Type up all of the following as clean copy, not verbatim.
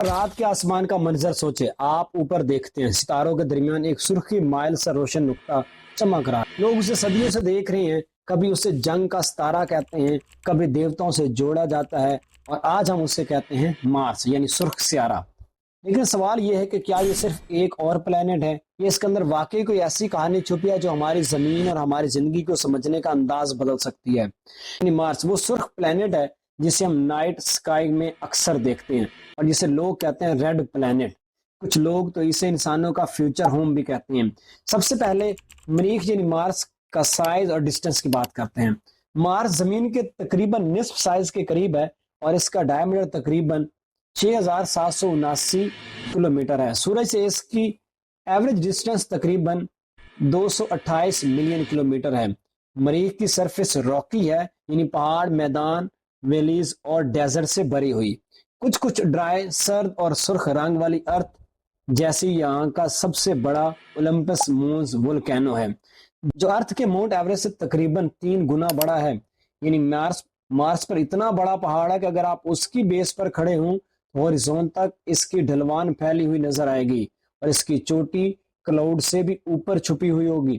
रात के आसमान का मंजर सोचे, आप ऊपर देखते हैं सितारों के दरमियान एक सुर्खी माइल सा रोशन नुक्ता चमक रहा है। लोग उसे सदियों से देख रहे हैं, कभी उसे जंग का सितारा कहते हैं, कभी देवताओं से जोड़ा जाता है, और आज हम उसे कहते हैं मार्स यानी सुर्ख सियारा। लेकिन सवाल यह है कि क्या ये सिर्फ एक और प्लेनेट है, या इसके अंदर वाकई कोई ऐसी कहानी छुपी है जो हमारी जमीन और हमारी जिंदगी को समझने का अंदाज बदल सकती है। यानी मार्स वो सुर्ख प्लेनेट है जिसे हम नाइट स्काई में अक्सर देखते हैं और जिसे लोग कहते हैं रेड प्लेनेट। कुछ लोग तो इसे इंसानों का फ्यूचर होम भी कहते हैं। सबसे पहले मरीख यानी मार्स का साइज और डिस्टेंस की बात करते हैं। मार्स जमीन के तकरीबन निस्फ साइज के करीब है और इसका डायमीटर तकरीबन 6,779 किलोमीटर है। सूरज से इसकी एवरेज डिस्टेंस तकरीबन 228 मिलियन किलोमीटर है। मरीख की सरफेस रॉकी है, यानी पहाड़, मैदान, वैलीज और डेजर्ट से भरी हुई। कुछ कुछ ड्राई, सर्द और सुर्ख रंग वाली अर्थ जैसी यहाँ का सबसे बड़ा ओलंपस मून्स वोल्केनो है, जो अर्थ के माउंट एवरेस्ट से तकरीबन 3 गुना बड़ा है। यानी मार्स पर इतना बड़ा पहाड़ है कि अगर आप उसकी बेस पर खड़े हों तो हॉरिजॉन तक इसकी ढलवान फैली हुई नजर आएगी और इसकी चोटी क्लाउड से भी ऊपर छुपी हुई होगी।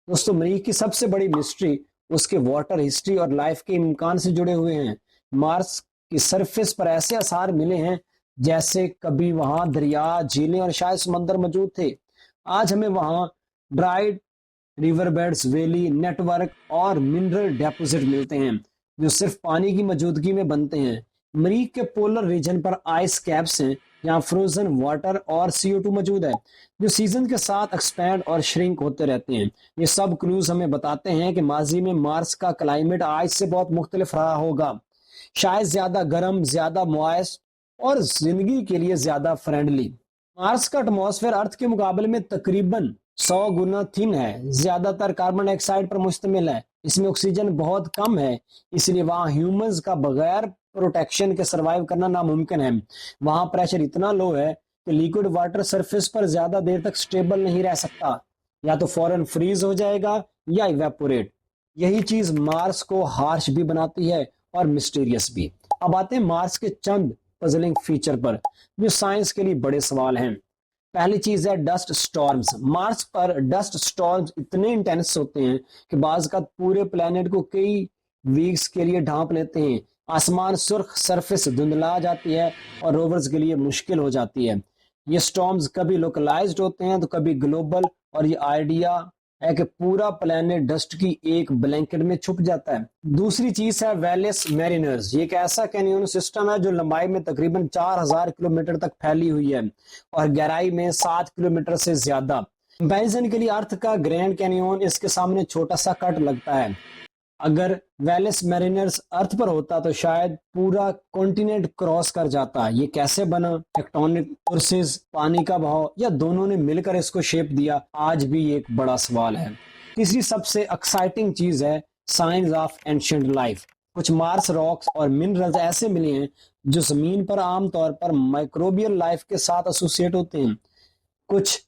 दोस्तों, मरीख की सबसे बड़ी मिस्ट्री उसके वाटर हिस्ट्री और लाइफ के इम्कान से जुड़े हुए हैं। मार्स की सरफेस पर ऐसे आसार मिले हैं जैसे कभी वहां दरिया, झीलें और शायद समंदर मौजूद थे। आज हमें वहां dried river beds, valley network और मिनरल डिपॉजिट मिलते हैं जो सिर्फ पानी की मौजूदगी में बनते हैं। मरीख के पोलर रीजन पर आइस कैप्स हैं, यहाँ फ्रोजन वाटर और CO2 मौजूद है जो सीजन के साथ एक्सपैंड और श्रिंक होते रहते हैं। ये सब क्लूज हमें बताते हैं कि माजी में मार्स का क्लाइमेट आज से बहुत मुख्तलिफ रहा होगा, शायद ज्यादा गर्म, ज्यादा मॉइस्ट और जिंदगी के लिए ज्यादा फ्रेंडली। मार्स का एटमॉस्फेयर अर्थ के मुकाबले में तकरीबन 100 गुना थिन है, ज्यादातर कार्बन डाइऑक्साइड पर मुश्तमिल है। इसमें ऑक्सीजन बहुत कम है, इसलिए वहां ह्यूमंस का बगैर प्रोटेक्शन के सरवाइव करना नामुमकिन है। वहां प्रेशर इतना लो है कि लिक्विड वाटर सरफेस पर ज्यादा देर तक स्टेबल नहीं रह सकता, या तो फौरन फ्रीज हो जाएगा या इवेपोरेट। यही चीज मार्स को हार्श भी बनाती है और मिस्टीरियस भी। अब आते हैं मार्स के चंद पजलिंग फीचर पर जो साइंस के लिए बड़े सवाल हैं। पहली चीज है डस्ट स्टॉर्म्स। मार्स पर डस्ट स्टॉर्म्स इतने इंटेंस होते हैं कि बाज का पूरे प्लेनेट को कई वीक्स के लिए ढांप लेते हैं। आसमान सुर्ख, सरफेस धुंधला जाती है और रोवर्स के लिए मुश्किल हो जाती है। ये स्टॉर्म्स कभी लोकलाइज्ड होते हैं तो कभी ग्लोबल, और ये आइडिया है कि पूरा प्लेनेट डस्ट की एक ब्लैंकेट में छुप जाता है। दूसरी चीज है वेलेस मैरिनर्स। ये एक ऐसा कैनियन सिस्टम है जो लंबाई में तकरीबन 4,000 किलोमीटर तक फैली हुई है और गहराई में 7 किलोमीटर से ज्यादा। कंपैरिजन के लिए अर्थ का ग्रैंड कैनियन इसके सामने छोटा सा कट लगता है। अगर वेलेस मैरिनर्स अर्थ पर होता तो शायद पूरा कॉन्टिनेंट क्रॉस कर जाता। ये कैसे बना? टेक्टोनिक फोर्सेस, पानी का बहाव, या दोनों ने मिलकर इसको शेप दिया, आज भी एक बड़ा सवाल है। तीसरी सबसे एक्साइटिंग चीज है साइंस ऑफ एंशिएंट लाइफ। कुछ मार्स रॉक्स और मिनरल्स ऐसे मिले हैं जो जमीन पर आमतौर पर माइक्रोबियल लाइफ के साथ एसोसिएट होते हैं। कुछ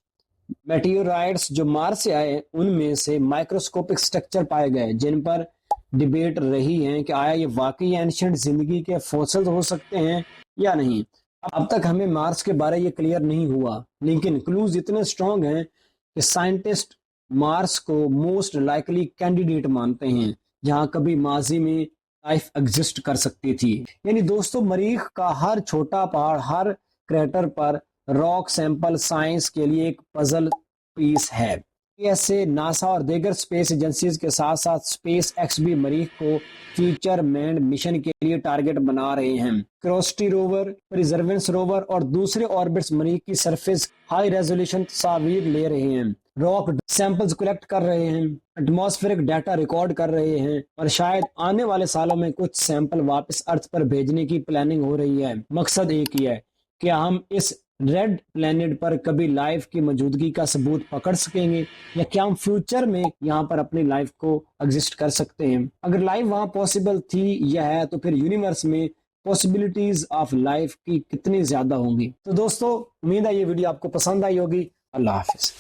मेटियोराइट्स जो मार्स से आए उनमें से माइक्रोस्कोपिक स्ट्रक्चर पाए गए जिन पर डिबेट रही है कि आया ये वाकई एंशिएंट जिंदगी के फॉसिल्स हो सकते हैं या नहीं। अब तक हमें मार्स के बारे ये क्लियर नहीं हुआ, लेकिन क्लूज इतने स्ट्रॉन्ग हैं कि साइंटिस्ट मार्स को मोस्ट लाइकली कैंडिडेट मानते हैं जहां कभी माजी में लाइफ एग्जिस्ट कर सकती थी। यानी दोस्तों, मरीख का हर छोटा पहाड़, हर क्रेटर पर रॉक सैंपल साइंस के लिए एक पजल पीस है। ऐसे नासा और दीगर स्पेस एजेंसीज के साथ साथ स्पेस एक्स भी मरीख को फ्यूचर मैन्ड मिशन के लिए टारगेट बना रहे हैं। क्यूरियोसिटी रोवर, परसिवरेंस रोवर और दूसरे ऑर्बिट्स मरीख की सरफेस हाई रेजोल्यूशन तस्वीर ले रहे हैं, रॉक सैंपल्स कलेक्ट कर रहे हैं, एटमॉस्फेरिक डाटा रिकॉर्ड कर रहे हैं और शायद आने वाले सालों में कुछ सैंपल वापस अर्थ पर भेजने की प्लानिंग हो रही है। मकसद एक ही है कि हम इस रेड प्लेनेट पर कभी लाइफ की मौजूदगी का सबूत पकड़ सकेंगे, या क्या हम फ्यूचर में यहाँ पर अपनी लाइफ को एग्जिस्ट कर सकते हैं। अगर लाइफ वहाँ पॉसिबल थी या है तो फिर यूनिवर्स में पॉसिबिलिटीज ऑफ लाइफ की कितनी ज्यादा होंगी। तो दोस्तों, उम्मीद है ये वीडियो आपको पसंद आई होगी। अल्लाह हाफिज।